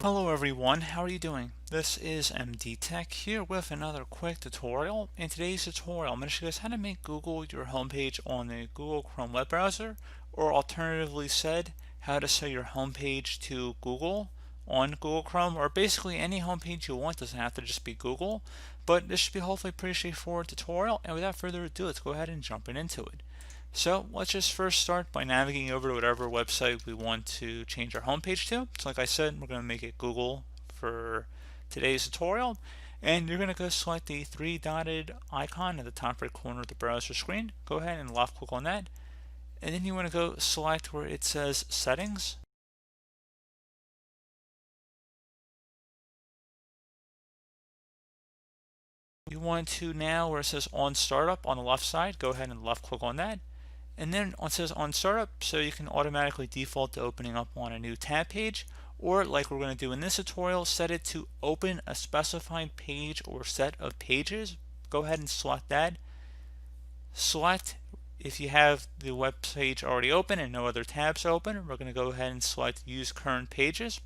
Hello everyone, how are you doing? This is MD Tech here with another quick tutorial. In today's tutorial, I'm going to show you guys how to make Google your homepage on the Google Chrome web browser, or alternatively said, how to set your homepage to Google on Google Chrome, or basically any homepage you want. Doesn't have to just be Google, but this should be hopefully a pretty straightforward tutorial, and without further ado, let's go ahead and jump into it. So let's just first start by navigating over to whatever website we want to change our homepage to. So like I said, we're going to make it Google for today's tutorial. And you're going to go select the three dotted icon at the top right corner of the browser screen. Go ahead and left click on that. And then you want to go select where it says settings. You want to now where it says on startup on the left side, go ahead and left click on that. And then it says on startup, so you can automatically default to opening up on a new tab page, or like we're going to do in this tutorial, set it to open a specified page or set of pages. Go ahead and select that. Select if you have the web page already open and no other tabs open. We're going to go ahead and select use current pages.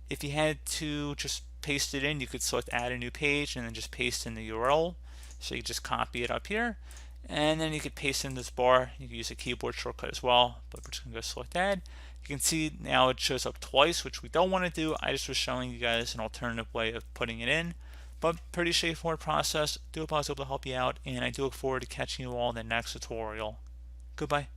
If you had to just paste it in, you could select add a new page and then just paste in the URL. So you just copy it up here. And then you could paste in this bar. You can use a keyboard shortcut as well, but we're just going to go select that. You can see now it shows up twice, which we don't want to do. I just was showing you guys an alternative way of putting it in, but pretty straightforward process. Do hope I was able to help you out, and I do look forward to catching you all in the next tutorial. Goodbye.